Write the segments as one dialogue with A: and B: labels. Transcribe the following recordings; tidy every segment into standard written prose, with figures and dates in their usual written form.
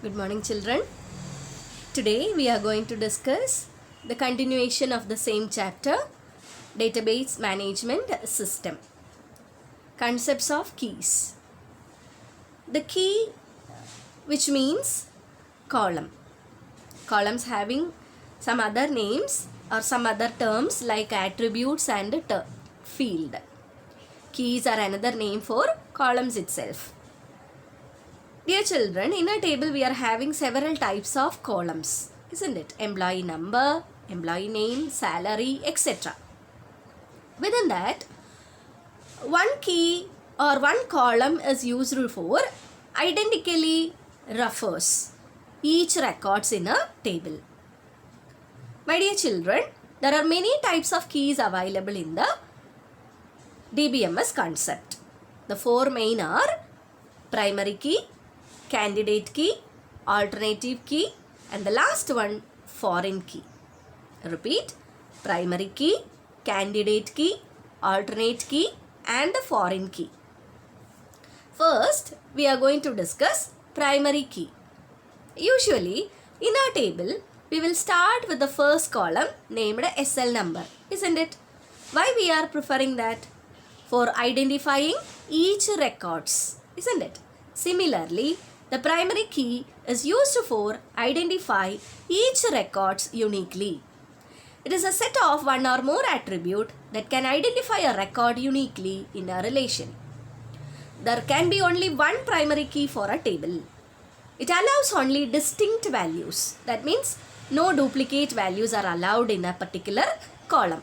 A: Good morning, children. Today we are going to discuss the continuation of the same chapter, Database Management System. Concepts of keys. The key, which means column. Columns having some other names or some other terms like attributes and field. Keys are another name for columns itself. Dear children, in a table we are having several types of columns, isn't it? Employee number, employee name, salary, etc. Within that, one key or one column is used for identically refers each records in a table. My dear children, there are many types of keys available in the DBMS concept. The four main are primary key, candidate key, alternative key, and the last one, foreign key. Repeat: primary key, candidate key, alternate key, and the foreign key. First, we are going to discuss primary key. Usually, in our table, we will start with the first column named SL number, isn't it? Why we are preferring that? For identifying each records, isn't it? Similarly, the primary key is used for identify each records uniquely. It is a set of one or more attribute that can identify a record uniquely in a relation. There can be only one primary key for a table. It allows only distinct values. That means no duplicate values are allowed in a particular column.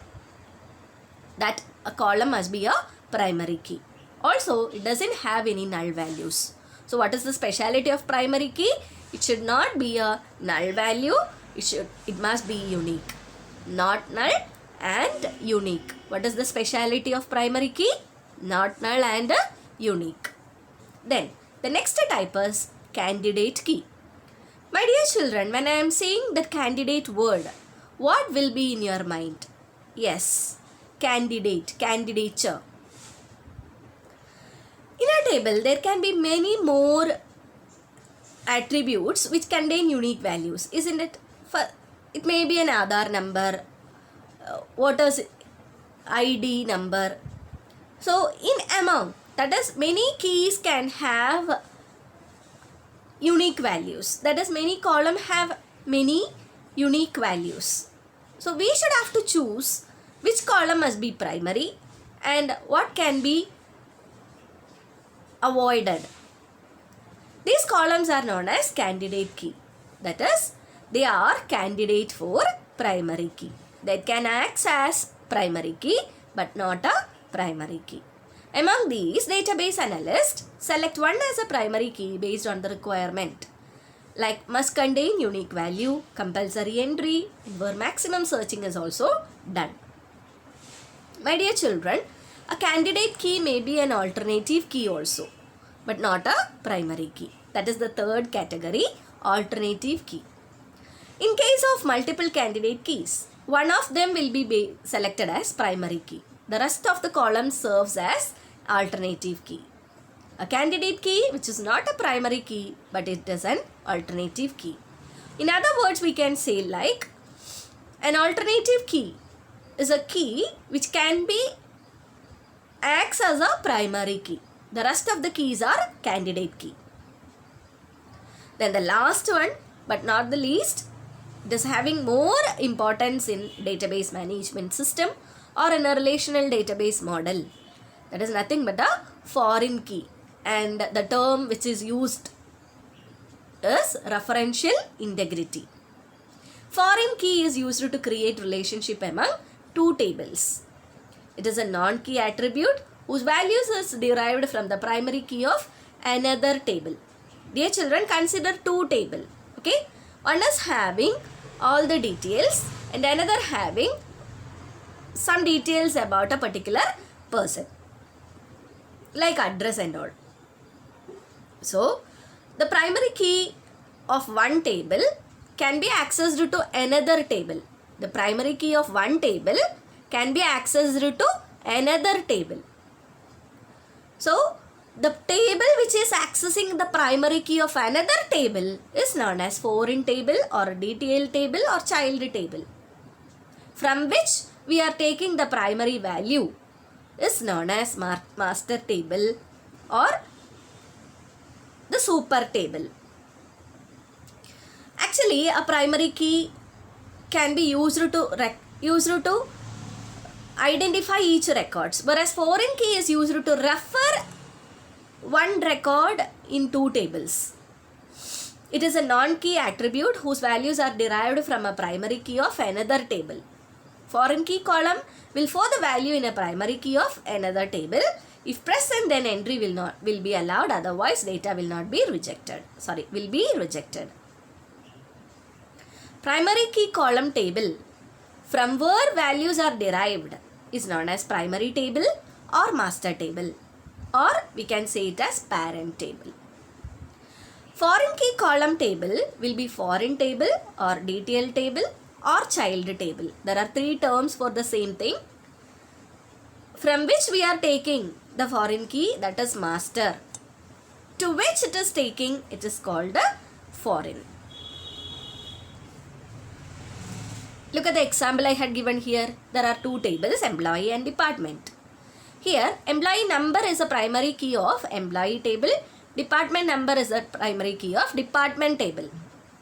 A: That a column must be a primary key. Also, it doesn't have any null values. So what is the speciality of primary key? It should not be a null value. It must be unique. Not null and unique. What is the speciality of primary key? Not null and unique. Then the next type is candidate key. My dear children, when I am saying the candidate word, what will be in your mind? Yes, candidate, candidature. In a table, there can be many more attributes which contain unique values, isn't it? It may be an Aadhaar number, what is ID number. So, in among, that is, many keys can have unique values. That is, many columns have many unique values. So, we should have to choose which column must be primary and what can be avoided. These columns are known as candidate key. That is, they are candidate for primary key. They can act as primary key but not a primary key. Among these, database analysts select one as a primary key based on the requirement. Like must contain unique value, compulsory entry, and where maximum searching is also done. My dear children, a candidate key may be an alternative key also, but not a primary key. That is the third category, alternative key. In case of multiple candidate keys, one of them will be selected as primary key. The rest of the column serves as alternative key. A candidate key which is not a primary key, but it is an alternative key. In other words, we can say like an alternative key is a key which can be acts as a primary key. The rest of the keys are candidate key. Then the last one, but not the least, it is having more importance in database management system or in a relational database model. That is nothing but a foreign key. And the term which is used is referential integrity. Foreign key is used to create relationship among two tables. It is a non-key attribute whose values is derived from the primary key of another table. Dear children, consider two tables. Okay, one is having all the details and another having some details about a particular person, like address and all. So, the primary key of one table can be accessed to another table. The primary key of one table can be accessed to another table. So, The table which is accessing the primary key of another table is known as foreign table or detailed table or child table. From which we are taking the primary value is known as master table or the super table. Actually, a primary key can be used to identify each records, whereas foreign key is used to refer one record in two tables. It is a non-key attribute whose values are derived from a primary key of another table. Foreign key column will for the value in a primary key of another table. If present, then entry will be allowed, otherwise data will be rejected. Primary key column table from where values are derived is known as primary table or master table, or we can say it as parent table. Foreign key column table will be foreign table or detailed table or child table. There are three terms for the same thing, from which we are taking the foreign key, that is master, to which it is taking, it is called the foreign. Look at the example I had given here. There are two tables, employee and department. Here, employee number is a primary key of employee table. Department number is a primary key of department table.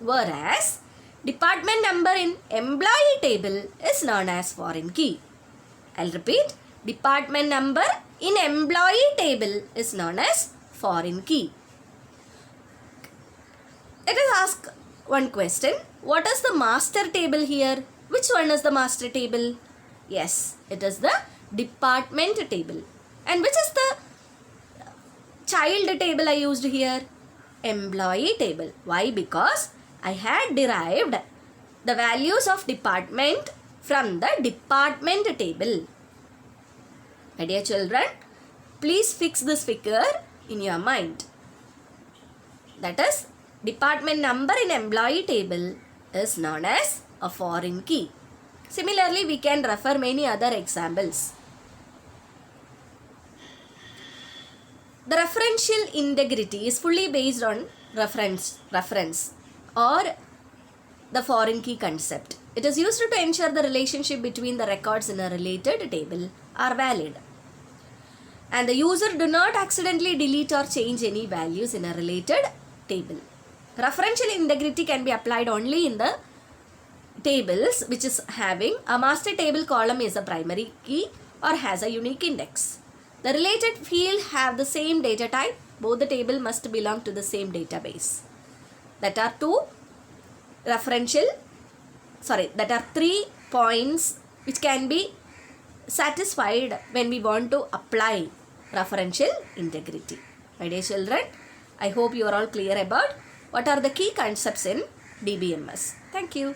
A: Whereas, department number in employee table is known as foreign key. I'll repeat. Department number in employee table is known as foreign key. Let us ask one question. What is the master table here? Which one is the master table? Yes, it is the department table. And which is the child table I used here? Employee table. Why? Because I had derived the values of department from the department table. My dear children, please fix this figure in your mind. That is, department number in employee table is known as a foreign key. Similarly, we can refer many other examples. The referential integrity is fully based on reference or the foreign key concept. It is used to ensure the relationship between the records in a related table are valid, and the user do not accidentally delete or change any values in a related table. Referential integrity can be applied only in the tables which is having a master table column is a primary key or has a unique index. The related field have the same data type. Both the table must belong to the same database. That are three points which can be satisfied when we want to apply referential integrity. My dear children, I hope you are all clear about what are the key concepts in DBMS. Thank you.